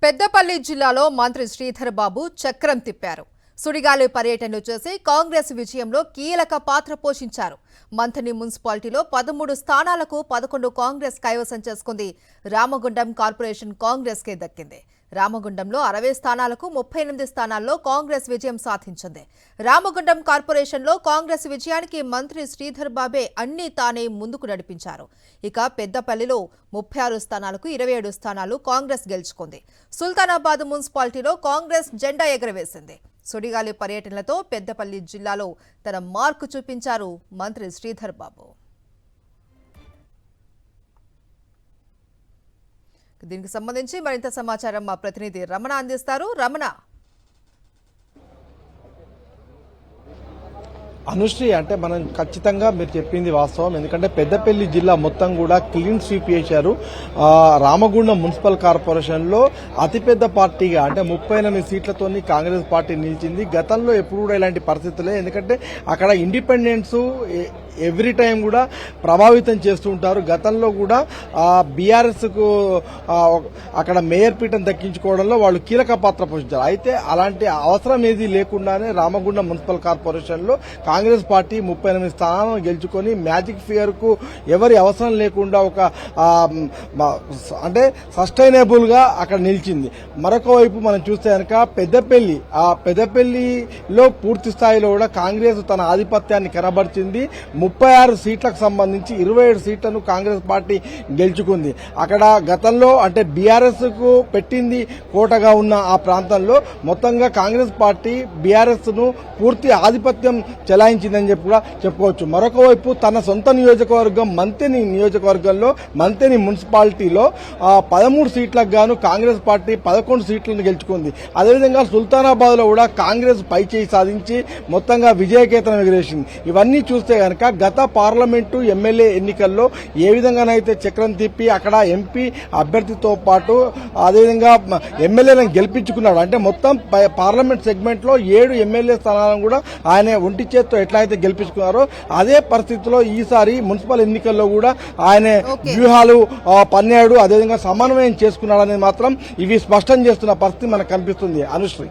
పెద్దపల్లి జిల్లాలో మంత్రి శ్రీధర్ బాబు చక్రం తిప్పారు. సుడిగాలి పర్యటనలు చేసి కాంగ్రెస్ విజయంలో కీలక పాత్ర పోషించారు. మంథని మున్సిపాలిటీలో 13 స్థానాలకు 11 కాంగ్రెస్ కైవసం చేసుకుంది. రామగుండం కార్పొరేషన్ కాంగ్రెస్కే దక్కింది. రామగుండంలో 60 స్థానాలకు 38 స్థానాల్లో కాంగ్రెస్ విజయం సాధించింది. రామగుండం కార్పొరేషన్లో కాంగ్రెస్ విజయానికి మంత్రి శ్రీధర్ బాబే అన్ని తానే ముందుకు నడిపించారు. ఇక పెద్దపల్లిలో 36 స్థానాలకు 27 స్థానాలు కాంగ్రెస్ గెలుచుకుంది. సుల్తానాబాద్ మున్సిపాలిటీలో కాంగ్రెస్ జెండా ఎగరవేసింది. సుడిగాలి పర్యటనలతో పెద్దపల్లి జిల్లాలో తన మార్కు చూపించారు మంత్రి శ్రీధర్ బాబు. దీనికి సంబంధించి మరింత సమాచారం మా ప్రతినిధి రమణ అందిస్తారు. రమణ, అనుశ్రీ, అంటే మనం ఖచ్చితంగా మీరు చెప్పింది వాస్తవం. ఎందుకంటే పెద్దపల్లి జిల్లా మొత్తం కూడా క్లీన్ స్వీప్ చేశారు. రామగుండం మున్సిపల్ కార్పొరేషన్ లో అతిపెద్ద పార్టీగా అంటే 38 సీట్లతో కాంగ్రెస్ పార్టీ నిలిచింది. గతంలో ఎప్పుడు కూడా ఇలాంటి పరిస్థితులే. ఎందుకంటే అక్కడ ఇండిపెండెన్స్ ఎవ్రీ టైం కూడా ప్రభావితం చేస్తూ ఉంటారు. గతంలో కూడా బీఆర్ఎస్ కు అక్కడ మేయర్ పీఠం దక్కించుకోవడంలో వాళ్ళు కీలక పాత్ర పోషించారు. అయితే అలాంటి అవసరం ఏది లేకుండానే రామగుండం మున్సిపల్ కార్పొరేషన్ లో కాంగ్రెస్ పార్టీ 38 స్థానాలను గెలుచుకొని మ్యాజిక్ ఫిగర్ కు ఎవరి అవసరం లేకుండా ఒక అంటే సస్టైనబుల్ గా అక్కడ నిలిచింది. మరొక వైపు మనం చూస్తే కనుక పెద్దపల్లిలో పూర్తి స్థాయిలో కూడా కాంగ్రెస్ తన ఆధిపత్యాన్ని కనబరిచింది. 36 సీట్లకు సంబంధించి 27 సీట్లను కాంగ్రెస్ పార్టీ గెలుచుకుంది. అక్కడ గతంలో అంటే బీఆర్ఎస్ కు పెట్టింది కోటగా ఉన్న ఆ ప్రాంతంలో మొత్తంగా కాంగ్రెస్ పార్టీ బీఆర్ఎస్ ను పూర్తి ఆధిపత్యం చెలాయించిందని చెప్పి కూడా చెప్పుకోవచ్చు. మరొక వైపు తన సొంత నియోజకవర్గం మంతెని నియోజకవర్గంలో మంతెని మున్సిపాలిటీలో 13 సీట్లకు గాను కాంగ్రెస్ పార్టీ 11 సీట్లను గెలుచుకుంది. అదేవిధంగా సుల్తానాబాద్ లో కూడా కాంగ్రెస్ పైచేయి సాధించి మొత్తంగా విజయకేతనం ఎగిరేసింది. ఇవన్నీ చూస్తే గనక గత పార్లమెంటు ఎమ్మెల్యే ఎన్నికల్లో ఏ విధంగానైతే చక్రం తిప్పి అక్కడ ఎంపీ అభ్యర్థితో పాటు అదేవిధంగా ఎమ్మెల్యేలను గెలిపించుకున్నాడు. అంటే మొత్తం పార్లమెంట్ సెగ్మెంట్ లో 7 ఎమ్మెల్యే స్థానాలను కూడా ఆయన ఒంటి చేత్తో ఎట్లా అయితే గెలిపించుకున్నారో అదే పరిస్థితిలో ఈసారి మున్సిపల్ ఎన్నికల్లో కూడా ఆయన వ్యూహాలు పన్నాడు, అదేవిధంగా సమన్వయం చేసుకున్నాడనేది మాత్రం ఇవి స్పష్టం చేస్తున్న పరిస్థితి మనకు కనిపిస్తుంది. అనుశ్రీ.